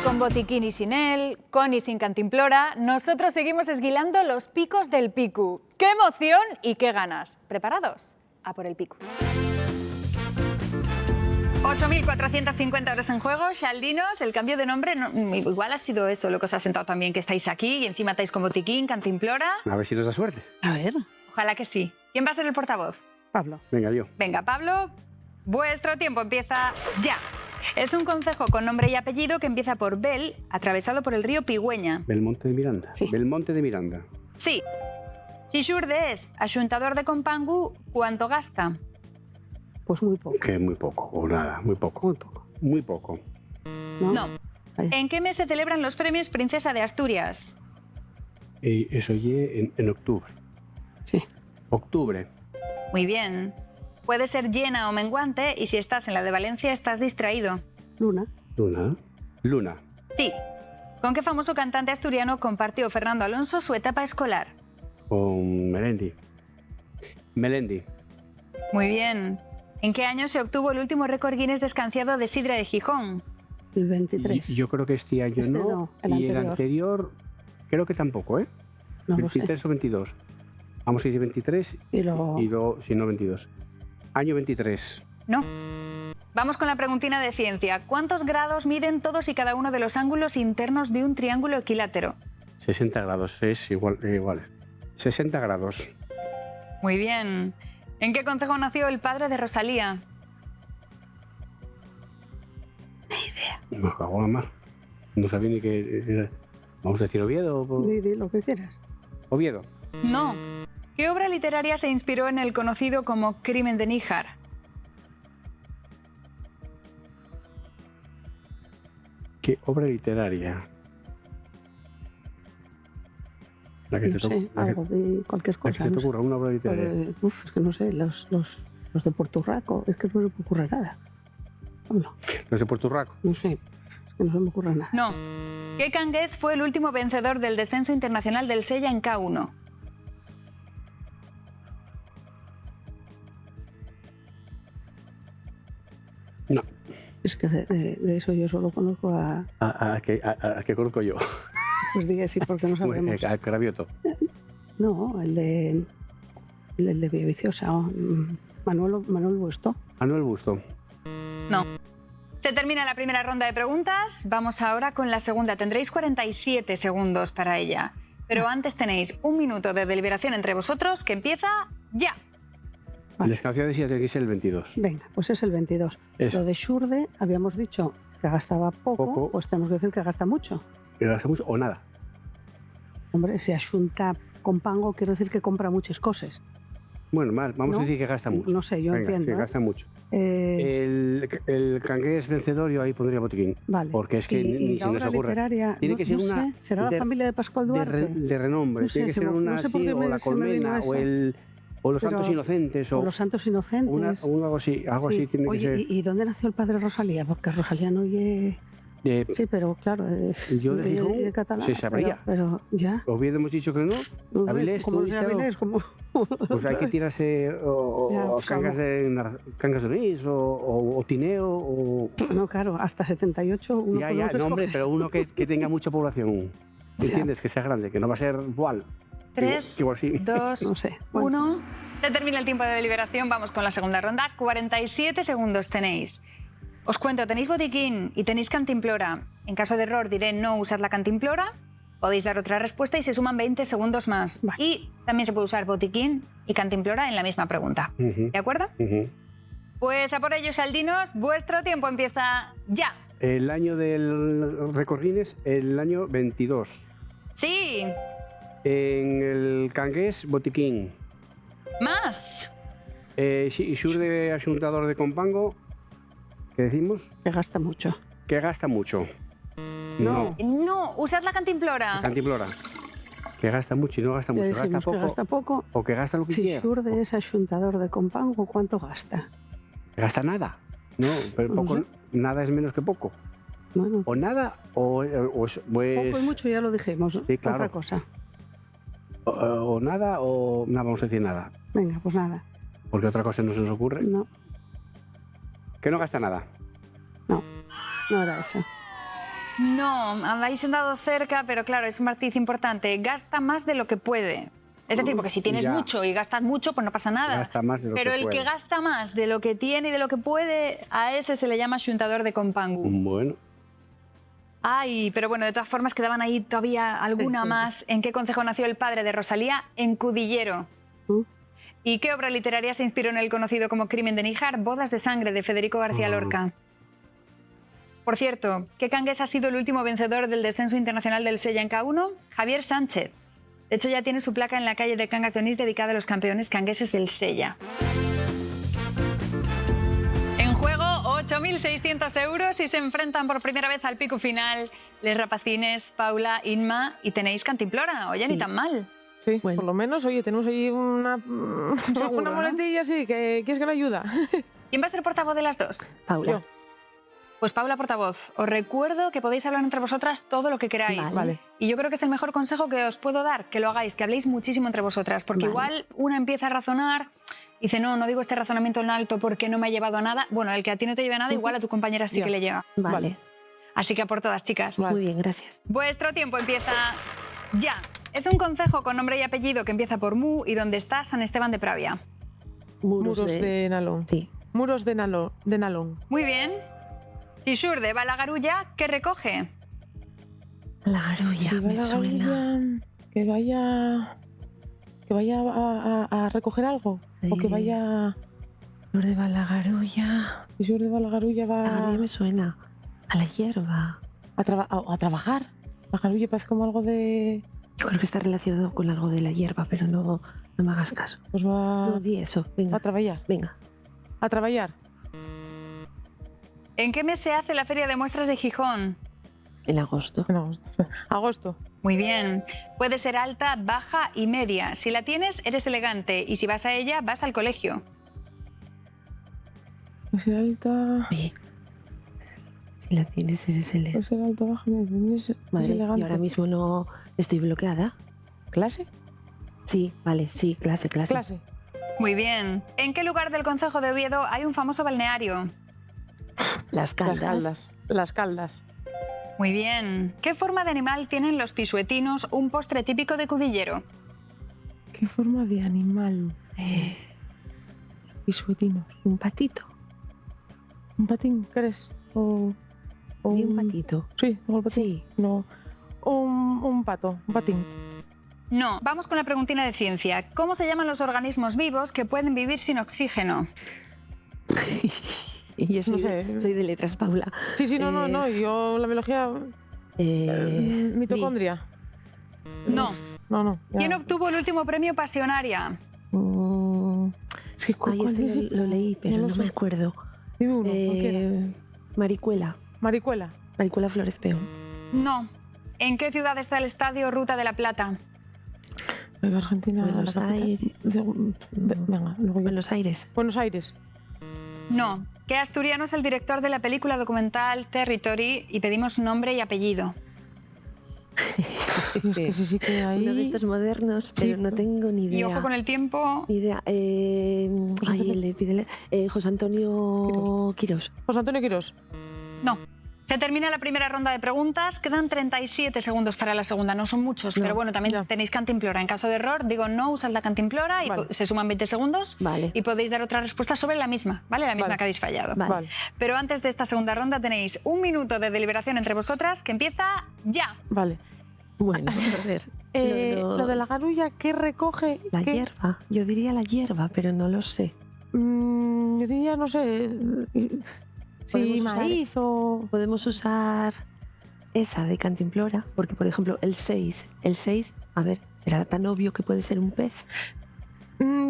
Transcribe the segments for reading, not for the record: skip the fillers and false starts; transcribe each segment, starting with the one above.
con botiquín y sin él, con y sin cantimplora, nosotros seguimos esguilando los picos del picu. ¡Qué emoción y qué ganas! ¿Preparados? A por el picu. 8.450 euros en juego. Xaldinos, el cambio de nombre, igual ha sido eso lo que os ha sentado también, que estáis aquí y encima estáis con botiquín, cantimplora. A ver si nos da suerte. A ver. Ojalá que sí. ¿Quién va a ser el portavoz? Pablo. Venga, yo. Venga, Pablo, vuestro tiempo empieza ya. Es un concejo con nombre y apellido que empieza por Bel, atravesado por el río Pigüeña. Belmonte de Miranda. Sí. Belmonte de Miranda. Sí. Si Xurde es axuntador de Compangu, ¿cuánto gasta? Pues muy poco. Que muy poco, o nada, muy poco. Muy poco. Muy poco. No. Ahí. ¿En qué mes se celebran los premios Princesa de Asturias? Eso oye en octubre. Sí. Octubre. Muy bien. Puede ser llena o menguante y si estás en la de Valencia estás distraído. Luna. Luna. Luna. Sí. ¿Con qué famoso cantante asturiano compartió Fernando Alonso su etapa escolar? Con Melendi. Melendi. Muy bien. ¿En qué año se obtuvo el último récord Guinness descanciado de sidra de Gijón? El 23. Yo creo que este año Este no. no, el y el anterior. anterior creo que tampoco, ¿eh? No lo sé. 23 o 22. Vamos a decir 23 Y luego... y luego, si no, 22. Año 23. No. Vamos con la preguntina de ciencia. ¿Cuántos grados miden todos y cada uno de los ángulos internos de un triángulo equilátero? 60 grados, es igual. 60 grados. Muy bien. ¿En qué concejo nació el padre de Rosalía? Me cago en la mar. No sabía ni qué era. Vamos a decir Oviedo. Di lo que quieras. Oviedo. No. ¿Qué obra literaria se inspiró en el conocido como Crimen de Níjar? ¿Qué obra literaria? La que No te sé, toca. algo de cualquier La que cosa. se te no sé. ocurra, una obra literaria. Es que no sé, los de Puerto Rico, es que no se me ocurre nada. No, Los de Puerto Rico. no sé, es que no se me ocurre nada. No. ¿Qué cangués fue el último vencedor del descenso internacional del Sella en K1? No. Es que de eso yo solo conozco a... A que conozco yo. Pues diga sí, porque no sabemos. A Cravioto. No, el de Villaviciosa, Manuel Busto. Manuel Busto. No. Se termina la primera ronda de preguntas. Vamos ahora con la segunda. Tendréis 47 segundos para ella. Pero antes tenéis un minuto de deliberación entre vosotros que empieza ya. Vale. El descanso decía que es el 22. Venga, pues es el 22. Eso. Lo de Xurde habíamos dicho que gastaba poco, pues tenemos que decir que gasta mucho. ¿Le gasta mucho o nada? Hombre, si axunta con pango, quiero decir que compra muchas cosas. Bueno, más, vamos ¿No? a decir que gasta mucho. No sé, yo Venga, entiendo. que gasta mucho. ¿Eh? El cangués vencedor, yo ahí pondría botiquín. Vale. Porque es que y ni la se nos obra ocurre. literaria, Tiene no, que ser no una sé, ¿será la familia de Pascual Duarte? de renombre. No sé, Tiene que se ser me- una no sé por así, qué o me- La se me vino Colmena, eso. o Los Pero- Santos Inocentes, O o Los Santos Inocentes. algo así. Algo Sí. así tiene Oye, que ser. ¿y dónde nació el padre Rosalía? Porque Rosalía no oye... Eh, Sí, pero claro, Yo de Gijón es catalán. se sabría. Pero ya. Oviedo hemos dicho que no. No sé, Avilés, como ¿tú no sé viste algo? Avilés, como... Pues hay que tirarse Ya, o pues cangas de Onís, o Tineo, o... No, claro, hasta 78 uno Ya, podemos no, hombre, escoger. pero uno que tenga mucha población. Ya. ¿Entiendes? Que sea grande, que no va a ser igual. 3, Igual sí. 2, No sé. Bueno. 1. Se termina el tiempo de deliberación. Vamos con la segunda ronda. 47 segundos tenéis. Os cuento, tenéis botiquín y tenéis cantimplora. En caso de error diré no usar la cantimplora. Podéis dar otra respuesta y se suman 20 segundos más. Vale. Y también se puede usar botiquín y cantimplora en la misma pregunta. Ujú, ¿De acuerdo? ujú. Pues a por ello, Xaldinos, vuestro tiempo empieza ya. El año del récord Guinness, el año 22. Sí, En el cangués, botiquín. más. Xurde axuntador de Compango, ¿qué decimos? Que gasta mucho. Que gasta mucho. No. No, usad la cantimplora. Cantimplora. Que gasta mucho y no gasta Ya mucho. Gasta dijimos poco. que gasta poco. O que gasta lo que Si quiera. Xurde es axuntador de Compango, ¿cuánto gasta? Que gasta nada. No, pero No poco, sé. nada es menos que poco. Bueno, O nada, o pues, poco y mucho ya lo dijimos. Sí, claro. Otra cosa. o nada, o nada, vamos a decir nada. Venga, pues nada. Porque otra cosa no se nos ocurre. No, Que no gasta nada. no era eso. No, habéis andado cerca, pero claro, es un matiz importante. Gasta más de lo que puede. Es decir, porque si tienes Ya. mucho y gastas mucho, pues no pasa nada. Gasta más de lo pero que el puede. que gasta más de lo que tiene y de lo que puede, a ese se le llama xuntador de compangu. Bueno, Ay, pero bueno, de todas formas quedaban ahí todavía alguna más. ¿En qué concejo nació el padre de Rosalía? En Cudillero. ¿Y qué obra literaria se inspiró en el conocido como Crimen de Níjar? Bodas de sangre, de Federico García Lorca. Por cierto, ¿qué cangués ha sido el último vencedor del descenso internacional del Sella en K1? Javier Sánchez. De hecho, ya tiene su placa en la calle de Cangas de Onís dedicada a los campeones cangueses del Sella. En juego, 8.600 euros y se enfrentan por primera vez al pico final Les Rapacines, Paula, Inma y tenéis Cantimplora. Oye, Sí. ni tan mal. Sí, Bueno. por lo menos, oye, tenemos ahí una seguro, ¿no? moletilla así, que ¿quieres que le ayuda? ¿Quién va a ser portavoz de las dos? Paula. Yo. Pues Paula, portavoz. Os recuerdo que podéis hablar entre vosotras todo lo que queráis. Vale. Y yo creo que es el mejor consejo que os puedo dar, que lo hagáis, que habléis muchísimo entre vosotras. Porque Vale. igual una empieza a razonar, dice, no digo este razonamiento en alto porque no me ha llevado a nada. Bueno, el que a ti no te lleva a nada, igual a tu compañera sí Ya. que le lleva. Vale. Así que a por todas, chicas. Vale. Muy bien, gracias. Vuestro tiempo empieza ya. Es un concejo con nombre y apellido que empieza por Mu y donde está San Esteban de Pravia. Muros, Muros de Nalón. Sí. Muros de Nalón. Muy bien. Si sur de Balagarulla, ¿qué recoge? La garulla, Que me vaya- suena. Que vaya a recoger algo. O que vaya... Flor de Balagarulla. Si sur de Balagarulla La va garulla me suena. A la hierba. a trabajar. Balagarulla parece como algo de... Yo creo que está relacionado con algo de la hierba, pero no me hagas caso. Pues va No di eso. a Venga, trabajar. venga. A trabajar. ¿En qué mes se hace la Feria de Muestras de Gijón? En agosto. En agosto. Agosto. Muy bien. Puede ser alta, baja y media. Si la tienes, eres elegante. Y si vas a ella, vas al colegio. Puede ser alta... Oye, si la tienes, eres el... Puede ser alta, baja, es Madre, y elegante. ahora mismo no estoy bloqueada. ¿Clase? Sí, vale, sí, clase. Clase. Muy bien. ¿En qué lugar del concejo de Oviedo hay un famoso balneario? Las caldas. Las caldas. Muy bien. ¿Qué forma de animal tienen los pisuetinos, un postre típico de Cudillero? ¿Qué forma de animal? Y suetinos. Un patito. ¿Un patín, crees? O Di un patito. Sí, o el patín. Sí. No. Un pato, un patín. No. Vamos con la preguntina de ciencia. ¿Cómo se llaman los organismos vivos que pueden vivir sin oxígeno? Y yo soy, No sé. soy de letras, Paula. Sí, no. Yo la biología... mitocondria. No. No. ya. ¿Quién obtuvo el último premio Pasionaria? Es que Ay, ¿cuál este es el- lo leí, pero lo no sé. me acuerdo. Dime uno, cualquiera. Maricuela. Maricuela. Maricuela Flores Peón. No. ¿En qué ciudad está el estadio Ruta de la Plata? Venga, Argentina. Buenos la capital. Aires. Venga, luego yo. Buenos Aires. Buenos Aires. No. ¿Qué asturiano es el director de la película documental Territory y pedimos nombre y apellido? Es que sí que ahí... Uno de estos modernos, pero no tengo ni idea. Y ojo con el tiempo. Ni idea. Ay, el de Pidele. José Antonio Quirós. José Antonio Quirós. No. Se termina la primera ronda de preguntas. Quedan 37 segundos para la segunda. No son muchos, No, pero bueno, también ya. tenéis cantimplora. En caso de error, digo no, usad la cantimplora y Vale. se suman 20 segundos. Vale. Y podéis dar otra respuesta sobre la misma, ¿vale? La misma Vale. que habéis fallado. Vale. Vale. Pero antes de esta segunda ronda tenéis un minuto de deliberación entre vosotras que empieza ya. Vale. Bueno, a ver. Lo de la garulla, ¿qué recoge? La ¿Qué? hierba. Yo diría la hierba, pero no lo sé. Yo diría, no sé, si Podemos usar- maíz o... Podemos usar esa de Cantimplora, porque por ejemplo el 6, a ver, será tan obvio que puede ser un pez.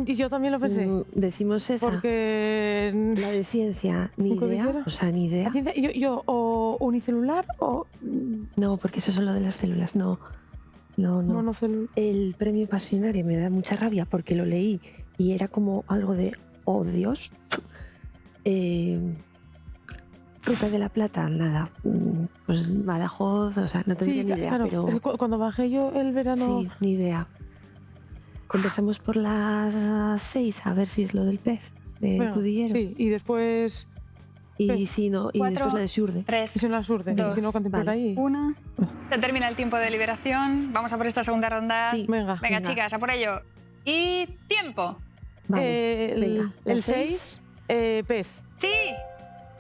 Y yo también lo pensé, Decimos esa. porque... La de ciencia, ni ¿Un idea. cordillera? O sea, ni idea. la ciencia- yo o unicelular o No, porque eso es lo de las células, no. monocelular. El premio Pasionaria me da mucha rabia porque lo leí y era como algo de, oh Dios. Ruta de la Plata, nada. Pues Badajoz, o sea, no tendría ni idea, claro, pero es que cuando bajé yo el verano... sí, ni idea. Empezamos por las 6, a ver si es lo del pez, de Venga, Cudillero. sí, y después Y si no, y 4, después la de Surde. 3, Es una absurda. Dos. Si no cantimplora Vale. ahí. 1. Se termina el tiempo de liberación. Vamos a por esta segunda ronda. Sí. Venga. Venga, chicas, a por ello. Y tiempo. Vale, venga. La El seis, 6, pez. Sí.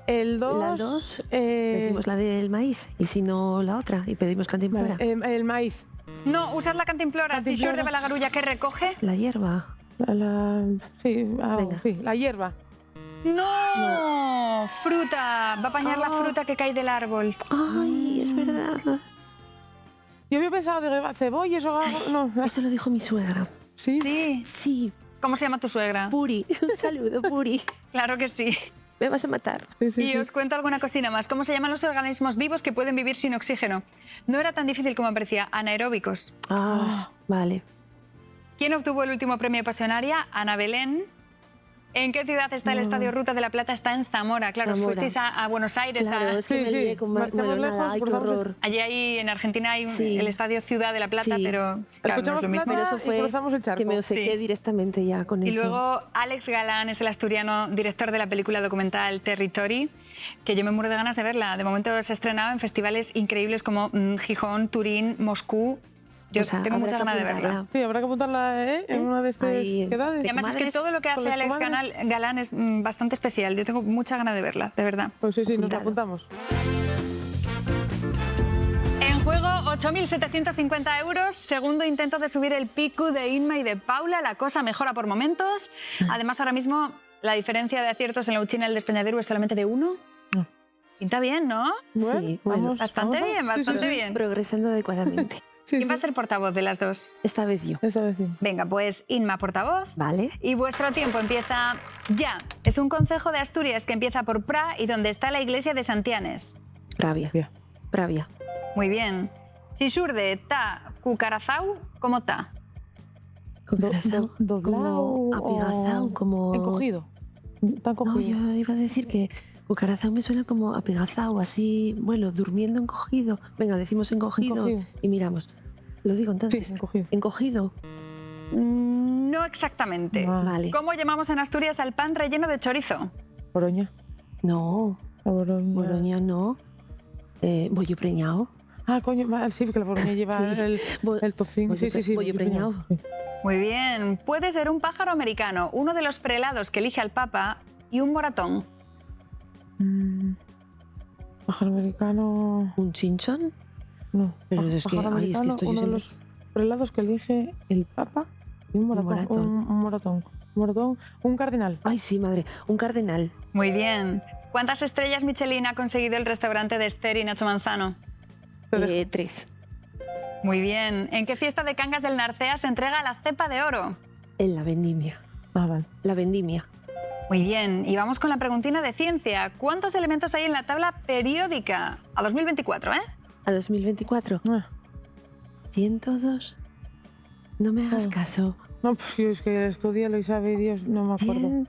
El 2, La 2, decimos la del maíz. Y si no, la otra. Y pedimos cantimplora. el maíz. No, usas la cantimplora. Si Cantimplora. Xur de Balagarulla, ¿qué recoge? La hierba. Venga. Sí, la hierba. ¡No! Fruta. Va a apañar la fruta que cae del árbol. Ay, es verdad. Yo había pensado de cebollas o algo. No. Eso lo dijo mi suegra. Sí. Sí. Sí, ¿Cómo se llama tu suegra? Puri. Un saludo, Puri. Claro que sí. Me vas a matar. Sí, Y os cuento alguna cosina más. ¿Cómo se llaman los organismos vivos que pueden vivir sin oxígeno? No era tan difícil como parecía. Anaeróbicos. Vale. ¿Quién obtuvo el último premio Pasionaria? Ana Belén. ¿En qué ciudad está el Estadio Ruta de la Plata? Está en Zamora. Claro, os Zamora. fuisteis a Buenos Aires. Claro, es que Sí, me sí. lié con Marchamos Bueno, lejos, nada, ay, qué cruzamos el- horror. Allí hay, en Argentina hay Sí. el Estadio Ciudad de la Plata, Sí. pero claro, no es Escuchamos lo mismo. Pero eso y fue cruzamos el charco. que me obcequé Sí. directamente ya con Y eso. luego Alex Galán es el asturiano director de la película documental Territory, que yo me muero de ganas de verla. De momento se ha estrenado en festivales increíbles como Gijón, Turín, Moscú. Yo O sea, tengo habrá muchas que ganas de verla. apuntarla. Sí, habrá que apuntarla en una de estas Ahí, quedades. Y además es que comadres, todo lo que con hace los Alex comadres. Galán es bastante especial. Yo tengo muchas ganas de verla, de verdad. Pues sí, nos Apuntado. apuntamos. En juego, 8.750 euros. Segundo intento de subir el pico de Inma y de Paula. La cosa mejora por momentos. Además, ahora mismo la diferencia de aciertos en la Uchina y el Despeñadero es solamente de 1. Ah. Pinta bien, ¿no? Sí, bueno, Bastante bien, bastante bien. progresando adecuadamente. Sí, ¿Quién va a ser portavoz de las dos? Esta vez yo. Esta vez sí. Venga, pues Inma, portavoz. Vale. Y vuestro tiempo empieza ya. Es un concejo de Asturias que empieza por Pra y donde está la iglesia de Santianes. Pravia. Bien. Pravia. Muy bien. Si surde ta cucarazao, ¿cómo ta? Corazón, doblado como apigazao, o como... encogido. Tan No, cogido. yo iba a decir que cucarazao me suena como apigazao, así, bueno, durmiendo encogido. Venga, decimos encogido, Encogido. y miramos. Lo digo Sí, entonces. encogido. Encogido. No exactamente. Ah. Vale. ¿Cómo llamamos en Asturias al pan relleno de chorizo? Boroña. No, La boroña. boroña no. Bollo preñado. Ah, coño, sí, porque la boroña lleva Sí. Bo- el tocino. bollo Sí, bollo preñado. Sí. Muy bien. Puede ser un pájaro americano, uno de los prelados que elige al Papa y un moratón. Pájaro americano. ¿Un chinchón? No. Pero es que- Pájaro ay, es que americano, esto yo uno de siempre- los prelados que elige el Papa y un moratón. moratón. Un moratón. Un moratón. Un cardenal. Ay, sí, madre. Un cardenal. Muy bien. ¿Cuántas estrellas Michelin ha conseguido el restaurante de Esther y Nacho Manzano? 3. Muy bien. ¿En qué fiesta de Cangas del Narcea se entrega la cepa de oro? En la vendimia. Ah, vale. La vendimia. Muy bien. Y vamos con la preguntina de ciencia. ¿Cuántos elementos hay en la tabla periódica? A 2024, ¿eh? A 2024. Ah, 102. No me hagas Oh. caso. no, pues yo es que estudialo y sabe Dios, no me acuerdo.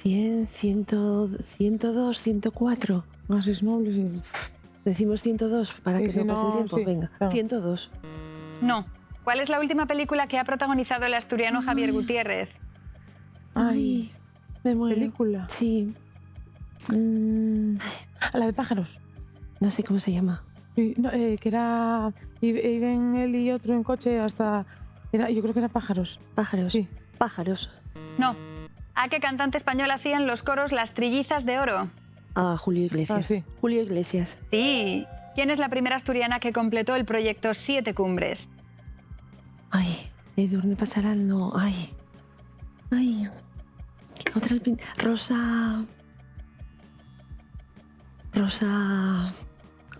100, 102, 104. Gases nobles y... Decimos 102 para Sí, que sí, no pase no, el tiempo. sí, Venga, claro. 102. No. ¿Cuál es la última película que ha protagonizado el asturiano Javier Gutiérrez? Ay, me muero. película. Sí, La de pájaros. no sé cómo se llama. Sí, no, que era... Iban él y otro en coche hasta... yo creo que era pájaros. Pájaros. Sí. Pájaros. No. ¿A qué cantante español hacían los coros Las Trillizas de Oro? Ah, Julio Iglesias. Ah, sí. Julio Iglesias. Sí. ¿Quién es la primera asturiana que completó el proyecto 7 Cumbres? Ay, Edurne Pasaral, no. Ay. Ay. Otra Rosa. Rosa.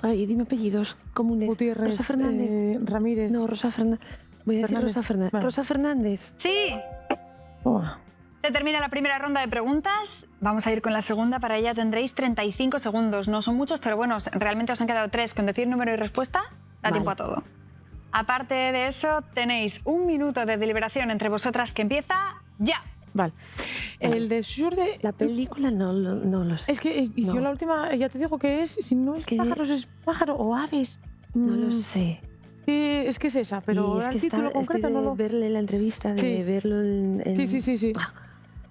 Ay, dime apellidos comunes. Gutiérrez. Rosa Fernández. Ramírez. No, Rosa Fernández. Voy a decir Fernández. Rosa Fernández. Vale. Rosa Fernández. Sí. Toma. Se termina la primera ronda de preguntas. Vamos a ir con la segunda. Para ella tendréis 35 segundos. No son muchos, pero bueno, realmente os han quedado 3. Con decir número y respuesta, da Vale. tiempo a todo. Aparte de eso, tenéis 1 minuto de deliberación entre vosotras que empieza ya. Vale. El de Surde... La película no lo sé. Es que No. yo la última, ya te digo que es, si no es, Es que- pájaros, es pájaro o aves. No lo sé. Es que es esa, pero y es ahora que el título estoy concreto de no lo... verle la entrevista, de Sí. verlo en... Sí. Ah,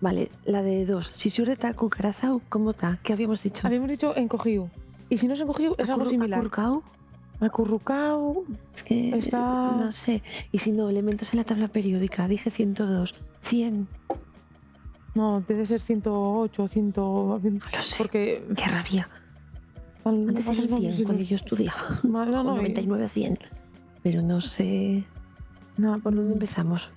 Vale, la de 2. Si xurde está cucarazao, ¿cómo está? ¿Qué habíamos dicho? Habíamos dicho encogido. Y si no es encogido, es algo similar. Acurrucao. Acurrucao. Es que Está- no sé. Y si no, elementos en la tabla periódica. Dije 102. 100. No, debe ser 108, 100. No lo sé. Porque. Qué rabia. no Antes pasa era el nada, 100 si cuando los- yo estudiaba. No, no, O no, 99 100. Pero no sé No, por dónde empezamos.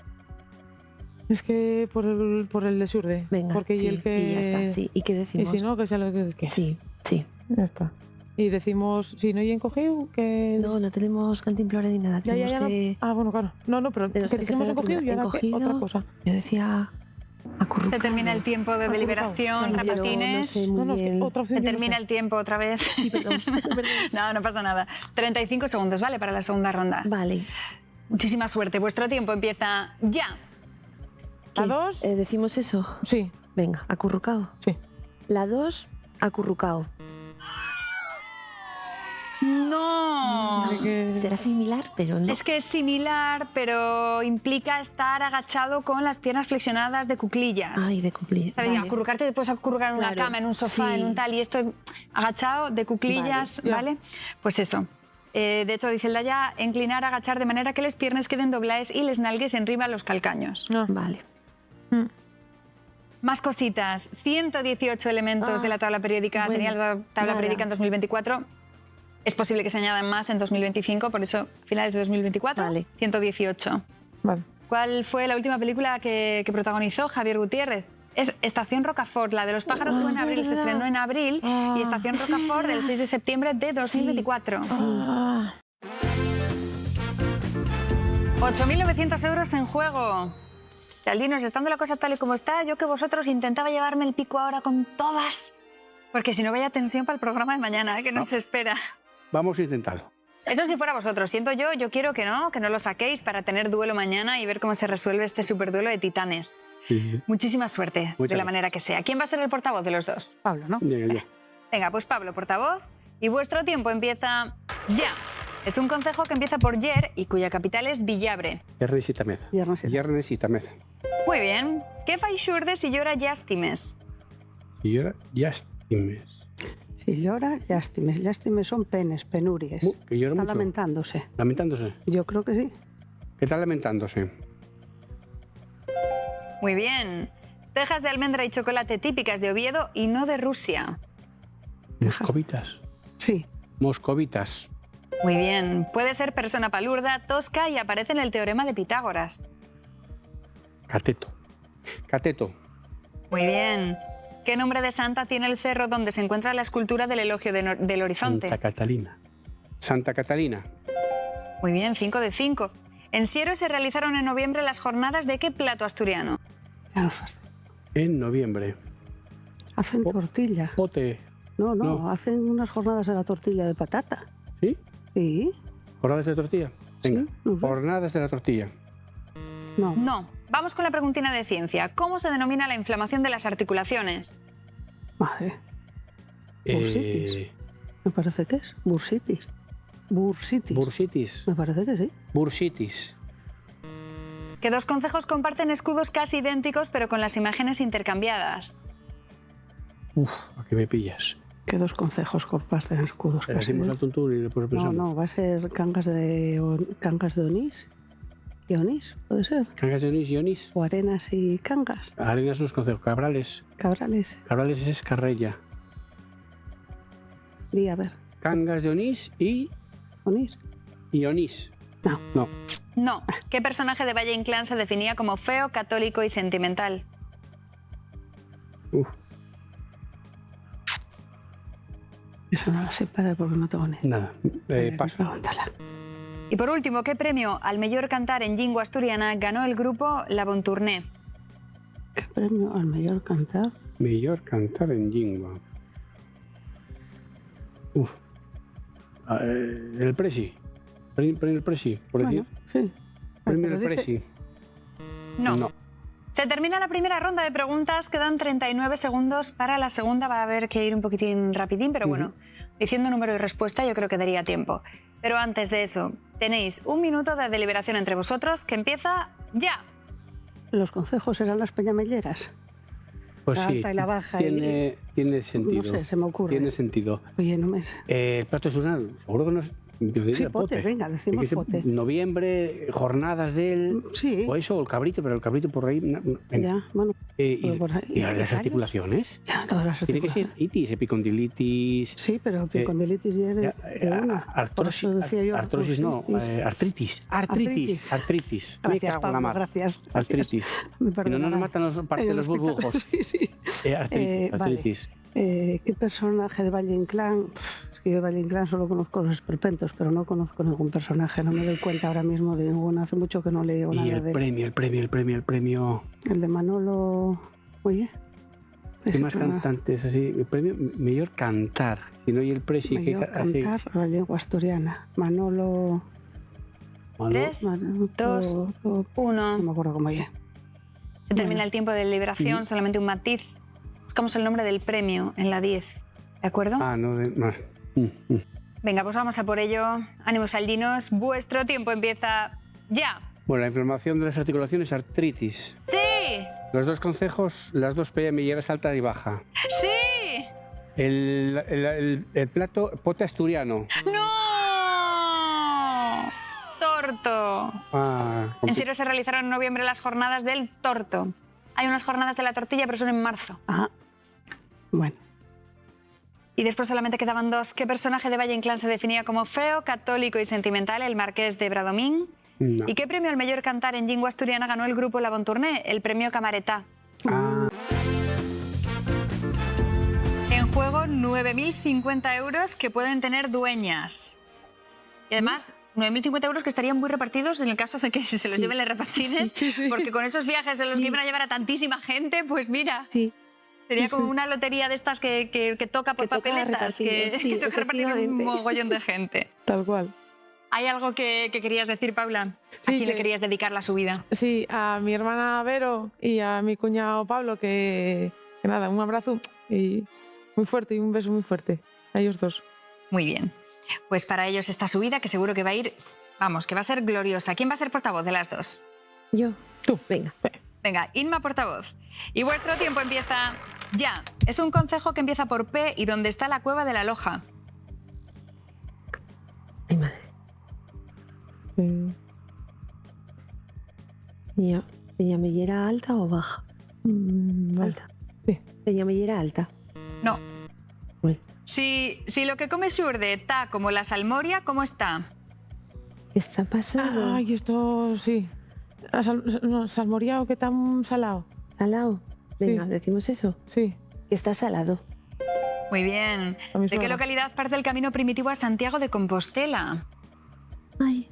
es que por el de Surde. Venga, Porque sí, y el que. y ya está. Sí. ¿Y qué Y decimos? si no, que sea lo que es que. Sí, sí. Ya está. Y decimos, si no hay encogido, que. No, no tenemos cantimplora ni nada. Ya, ya, Tenemos ya. que... Ah, bueno, claro. No, pero Tenemos que que dijimos hacer la encogido y primera. ahora que Encogido. otra cosa. Yo decía acurrucado. Se termina el tiempo de Acurrucado. deliberación, Sí, pero repatines. no sé muy No, es que bien. otra opción. Se yo no termina sé. el tiempo otra vez. Sí, perdón. No, no pasa nada. 35 segundos, ¿vale? Para la segunda ronda. Vale. Muchísima suerte. Vuestro tiempo empieza ya. ¿La ¿Qué? 2? ¿Decimos eso? Sí, Venga, acurrucado. sí. La 2, acurrucado. No. De que- Será similar, pero no. Es que es similar, pero implica estar agachado con las piernas flexionadas de cuclillas. Ay, de cumplir. ¿Sabes? Vale. Acurrucarte te puedes acurrucar en una Claro, cama, en un sofá, sí. en un tal, y esto agachado de cuclillas, Vale, ya. ¿vale? Pues eso. De hecho, dice el Daya, inclinar, agachar de manera que las piernas queden dobladas y les nalgues enriba los calcaños. No. Vale. Más cositas. 118 elementos de la tabla periódica. bueno, Tenía la tabla nada. periódica en 2024. Es posible que se añadan más en 2025, por eso finales de 2024. Vale. 118. Vale. ¿Cuál fue la última película que protagonizó Javier Gutiérrez? Es Estación Rocafort, la de los pájaros Ah, fue en es abril, se verdad. estrenó en abril, Ah, y Estación es Rocafort verdad. el 6 de septiembre de 2024. Sí. Ah, 8.900 euros en juego. Aldinos, estando la cosa tal y como está, yo que vosotros intentaba llevarme el pico ahora con todas, porque si no vaya tensión para el programa de mañana, que nos espera. Vamos a intentarlo. Eso si fuera vosotros. Siento yo quiero que no lo saquéis para tener duelo mañana y ver cómo se resuelve este superduelo de titanes. Sí, sí. Muchísima suerte, Muchas de la gracias. manera que sea. ¿Quién va a ser el portavoz de los dos? Pablo, ¿no? Venga, ya. Venga, pues Pablo, portavoz. Y vuestro tiempo empieza ya. Es un concejo que empieza por Yer y cuya capital es Villabre. Viernes y Tameza. Viernes y Tameza. Muy bien. ¿Qué fai xurdes si llora llàstimes? Y ahora, llastimes. Si llora, llástimes. Llástimes son penes, penurias. Que llora Está mucho. lamentándose. Lamentándose. Yo creo que sí. ¿Qué tal lamentándose? Muy bien. Tejas de almendra y chocolate típicas de Oviedo y no de Rusia. Moscovitas. Sí. Moscovitas. Muy bien. Puede ser persona palurda, tosca y aparece en el teorema de Pitágoras. Cateto. Cateto. Muy bien. ¿Qué nombre de santa tiene el cerro donde se encuentra la escultura del elogio del horizonte? Santa Catalina. Santa Catalina. Muy bien, 5 de 5. En Siero se realizaron en noviembre las jornadas de qué plato asturiano. Ya no fastidio. En noviembre. Hacen tortilla. Pote. No, no. hacen unas jornadas de la tortilla de patata. ¿Sí? Sí. ¿Jornadas de tortilla? Venga. Sí, no sé. Jornadas de la tortilla. No. No. Vamos con la preguntina de ciencia. ¿Cómo se denomina la inflamación de las articulaciones? Madre. Bursitis. Eh, Me parece que es. Bursitis. Bursitis. bursitis. Me parece que sí. Bursitis. Que dos concejos comparten escudos casi idénticos pero con las imágenes intercambiadas. Uf, aquí me pillas. Que dos concejos comparten escudos. Le casi. decimos al tuntún y después No, pensamos. no, va a ser Cangas de Onís. ¿Y Onís? ¿Puede ser? Cangas de Onís y Onís. O Arenas y Cangas. Arenas los consejos. Cabrales. Cabrales. Cabrales es Carrella. Di, a ver. Cangas de Onís y Onís. Onís. No. No. No. ¿Qué personaje de Valle Inclán se definía como feo, católico y sentimental? Uf. Eso no lo sé, para porque no tengo ni Nada. Paso. Pregúntala. Y por último, ¿qué premio al mejor cantar en lengua asturiana ganó el grupo La Bon Tournée? ¿Qué premio al mejor cantar? Mejor cantar en lingua. Uf. El Presi. Premio el Presi, por Bueno, decir. sí. Premio Pero el dice- Presi. No. Se termina la primera ronda de preguntas, quedan 39 segundos para la segunda, va a haber que ir un poquitín rapidín, pero bueno, diciendo número y respuesta yo creo que daría tiempo. Pero antes de eso, tenéis un minuto de deliberación entre vosotros que empieza ya. Los concejos eran las peñamelleras. Pues la sí, alta y la baja. tiene sentido. No sé, se me ocurre. Tiene sentido. Oye, no me sé. El plato asturiano, seguro que no es... Yo diría Sí, el pote, venga, decimos Tiene que ser pote. Noviembre, jornadas de él, Sí, o eso, o el cabrito, pero el cabrito por ahí... venga. ya, bueno. Y por ahí- y las ¿y articulaciones. Ya, lo de las Tiene que ser articulaciones. itis, epicondilitis... Sí, pero epicondilitis ya de una. Por eso decía yo artrosis no, artrositis. artritis. Me Gracias, cago en la Pablo, mar. gracias. Artritis. Me Que no nos perdonarán. matan los, parte En de el los hospital. burbujos. Sí, sí. Artritis. Vale. artritis. ¿Qué personaje de Valle Inclán? Es que yo de Valle Inclán solo conozco los esperpentos, pero no conozco ningún personaje. No me doy cuenta ahora mismo de ninguno. Hace mucho que no leo Y nada el de él. premio. El de Manolo. Oye. ¿Qué ese más programa, cantantes así? El premio mejor cantar. Si no, y el presi que Mayor cantar la lengua asturiana. Manolo. 3, Manolo- 2, no 1. me acuerdo cómo es. Se termina el tiempo de deliberación, solamente un matiz. Buscamos el nombre del premio en la 10. ¿De acuerdo? Ah, no, no. Venga, pues vamos a por ello. Ánimos aldinos, vuestro tiempo empieza ya. Bueno, la inflamación de las articulaciones, artritis. ¡Sí! Los dos consejos, las dos PMIs alta y baja. ¡Sí! El plato, pote asturiano. ¡No! ¡Torto! En serio se realizaron en noviembre las jornadas del torto. Hay unas jornadas de la tortilla, pero son en marzo. Ah, bueno. Y después solamente quedaban dos. ¿Qué personaje de Valle Inclán se definía como feo, católico y sentimental? El marqués de Bradomín. No. ¿Y qué premio al mejor cantar en lengua asturiana ganó el grupo La Bon Tournée? El premio Camaretá. Ah, En juego 9.050 euros que pueden tener dueñas. Y además, 9.050 euros que estarían muy repartidos en el caso de que se los lleven las repartines, porque con esos viajes en los que iban a llevar a tantísima gente, pues mira, Sí, sería como una lotería de estas que toca por Que toca papeletas, repartir, que, sí, que toca repartir un efectivamente. mogollón de gente. Tal cual. ¿Hay algo que querías decir, Paula? ¿A Sí, quién le que- querías dedicar la subida? Sí, a mi hermana Vero y a mi cuñado Pablo, que nada, un abrazo y muy fuerte y un beso muy fuerte a ellos dos. Muy bien. Pues para ellos esta subida, que seguro que va a ir, vamos, que va a ser gloriosa. ¿Quién va a ser portavoz de las dos? yo. Tú. Venga. Venga, Inma portavoz. Y vuestro tiempo empieza ya. Es un concejo que empieza por P y donde está la cueva de la Loja. Ay, madre. ¿Peñamellera alta o baja? Vale. Alta. Sí. Peñamellera alta. No. Bueno, Si lo que come Xurde está como la salmoria, ¿cómo está? ¿qué está pasando? Ay, esto sí. Salmoriao, que tan salado. ¿Salado? Venga, Sí. decimos eso. Sí. Que está salado. Muy bien. A mi ¿De qué suegra. localidad parte el camino primitivo a Santiago de Compostela? Ay,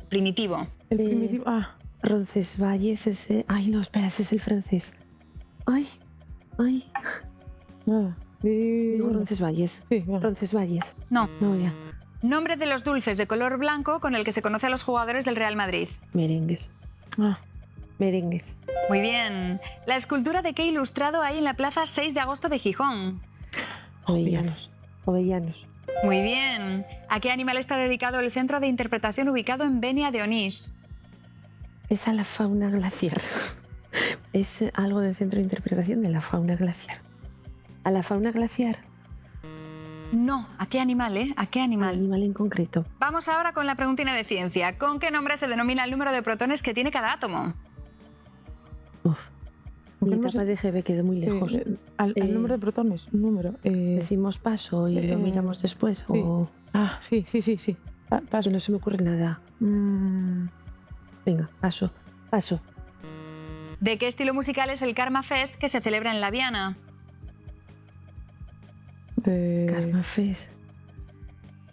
Primitivo. El Eh, primitivo. Ah, Roncesvalles ese... Ay, no, espera, ese es el francés. Ay, nada. digo Roncesvalles. Sí, venga. Roncesvalles. No. No, ya. Nombre de los dulces de color blanco con el que se conoce a los jugadores del Real Madrid. Merengues. Ah, Merengues. Muy bien. ¿La escultura de qué ilustrado hay en la plaza 6 de agosto de Gijón? Avellanos. Avellanos. Muy bien. ¿A qué animal está dedicado el centro de interpretación ubicado en Benia de Onís? Es a la fauna glaciar. Es algo del centro de interpretación de la fauna glaciar. ¿A la fauna glaciar? No. ¿A qué animal, ¿A qué Al animal? animal en concreto. Vamos ahora con la preguntina de ciencia. ¿Con qué nombre se denomina el número de protones que tiene cada átomo? Uf, ¿con mi qué etapa de GB quedó muy lejos. al Eh, número de protones, un número. Decimos paso y lo miramos después. sí. O Ah, sí. Paso. que no se me ocurre nada. Venga, paso. Paso. ¿De qué estilo musical es el Karma Fest que se celebra en La Viana? Karma Fest.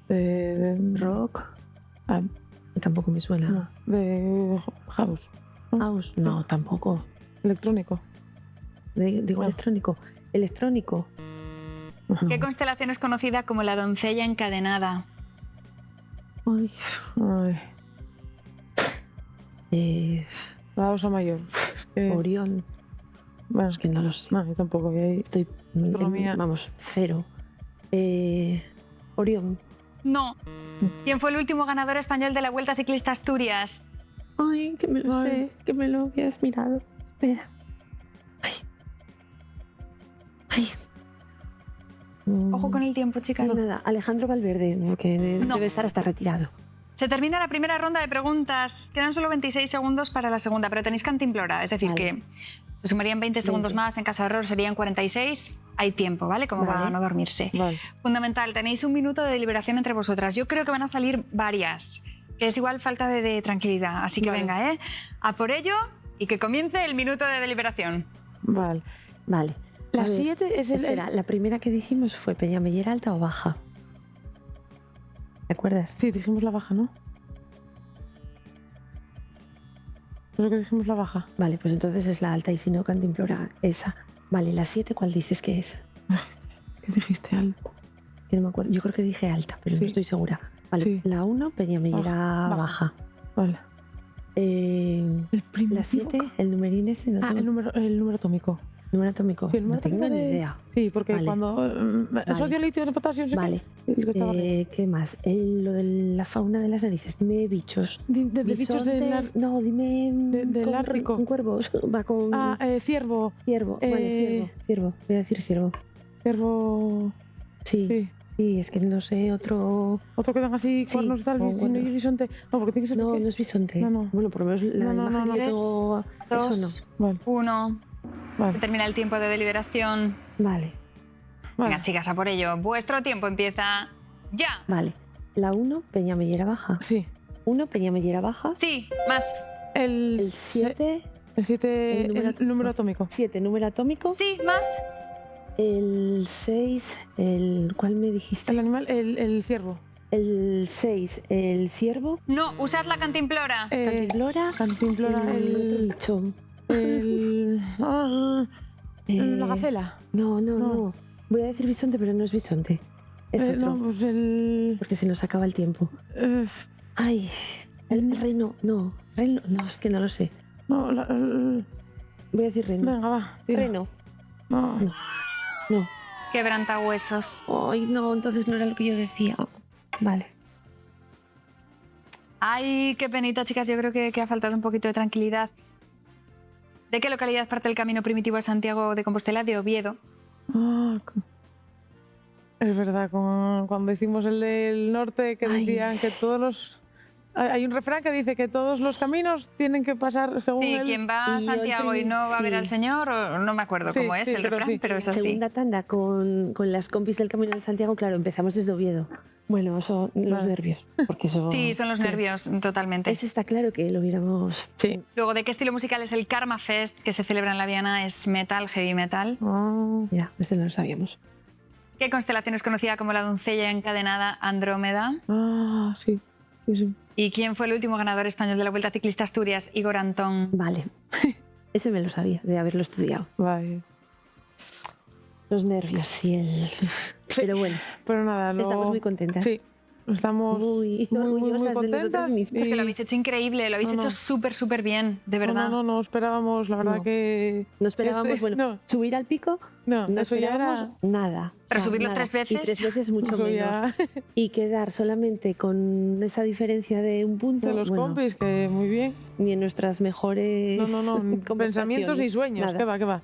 Rock. Ah, Tampoco me suena. no, de house. House. No, tampoco. Electrónico. Digo No. electrónico. Electrónico. ¿Qué constelación es conocida como la doncella encadenada? Ay, Ay, la osa mayor. Orión. Bueno, Es que no lo sé. no, yo tampoco. Y ahí, Estoy. Astronomía. Vamos, cero. Orión. No. ¿Quién fue el último ganador español de la Vuelta Ciclista Asturias? Ay, que me lo Ay. sé. Que me lo habías mirado. Espera. Ojo con el tiempo, chicas. Nada, Alejandro Valverde, que No. debe estar hasta retirado. Se termina la primera ronda de preguntas. Quedan solo 26 segundos para la segunda, pero tenéis cantimplora. Es decir, Vale. que se sumarían 20 segundos más. En caso de error serían 46. Hay tiempo, ¿vale? Como Vale. para no dormirse. Vale. Fundamental, tenéis un minuto de deliberación entre vosotras. Yo creo que van a salir varias, que es igual falta de tranquilidad. Así que Vale. venga, a por ello y que comience el minuto de deliberación. Vale. Vale. A La ver, 7 es el... Espera, la primera que dijimos fue Peñamellera alta o baja. ¿Te acuerdas? Sí, dijimos la baja, ¿no? Creo que dijimos la baja. Vale, pues entonces es la alta y si no, cantimplora esa. Vale, la 7, ¿cuál dices que es? ¿Qué dijiste, Alto? Que no me acuerdo. Yo creo que dije alta, pero Sí. no estoy segura. Vale, Sí. la 1, Peñamellera Baja. baja. Vale. El primitivo. La 7, el numerín ese, no Ah, tengo- el número atómico. número atómico. Sí, el número no tengo atómico ni de- idea. Sí, porque Vale. cuando... sodio, litio, potasio, no sé Vale. qué. El que estaba arriba. ¿Qué más? Lo de la fauna de las narices. Dime bichos. De bichos del... Bisontes, no, dime del con, Ártico. con cuervos. Va con Ah, ciervo. ciervo. Vale, ciervo. Voy a decir ciervo. Ciervo... Sí, sí, Sí. es que no sé otro. Otro que dan así Sí, cuernos y tal, con cuernos. y bisonte. No, porque tiene que ser... No, que- no es bisonte. No, no. Bueno, por lo menos la No, no, imagen no, que no. yo tengo. Eso 2, Vale, 1. vale. Termina el tiempo de deliberación. no. Vale, Vale. Venga, chicas, a por ello. Vuestro tiempo empieza ya. vale. La 1, Peñamellera baja. Sí. 1, Peñamellera baja. Sí, más. El 7, El 7, el número el número atómico. 7, número atómico. Sí, más. El 6, ¿cuál me dijiste? El animal, el ciervo. El 6, el ciervo. No, usad la cantimplora. Cantimplora. Cantimplora, otro el... bicho. La Eh, gacela. No, no, No. no. Voy a decir bisonte, pero no es bisonte. Es otro. No, pues el... Porque se nos acaba el tiempo. eh, Ay, el reno. No, reno. No, es que no lo sé. no, Voy a decir reno. venga, va. Tira. Reno. No. No. No. Quebrantahuesos. Ay, no, entonces no era lo que yo decía. Vale. Ay, qué penita, chicas. Yo creo que ha faltado un poquito de tranquilidad. ¿De qué localidad parte el camino primitivo de Santiago de Compostela? De Oviedo. Ah, es verdad, cuando hicimos el del norte, que Ay. decían que todos los... Hay un refrán que dice que todos los caminos tienen que pasar según Sí, el... quien va a y Santiago y no va a ver sí. al Señor, o no me acuerdo Sí, cómo es sí, el pero refrán, sí. pero es así. Segunda tanda con las compis del Camino de Santiago. Claro, empezamos desde Oviedo. Bueno, son los Vale. nervios. Porque eso... Sí, son los nervios, totalmente. Ese está claro que lo hubiéramos... Sí. Luego, ¿de qué estilo musical es el Karma Fest que se celebra en La Viana? ¿Es metal, heavy metal? Ah, Mira, ese no lo sabíamos. ¿Qué constelación es conocida como la doncella encadenada Andrómeda? sí. Sí, sí. ¿Y quién fue el último ganador español de la Vuelta Ciclista Asturias? Igor Antón. Vale. Ese me lo sabía, de haberlo estudiado. Vale. Los nervios y el... Pero bueno, Pero nada, estamos muy contentas. Sí, estamos Muy orgullosas de nosotras mismas. Es que y- lo habéis hecho increíble, lo habéis No, no. hecho súper, súper bien, de verdad. No esperábamos, la verdad No. que... No esperábamos, Este- bueno, no. subir al pico, No, no eso ya esperábamos era... nada. Pero O sea, subirlo nada. 3 veces. Y 3 veces mucho Eso menos. ya Y quedar solamente con esa diferencia de un punto, de los bueno, compis, que muy bien. ni en nuestras mejores No, pensamientos ni conversaciones, sueños, nada. que va, que va.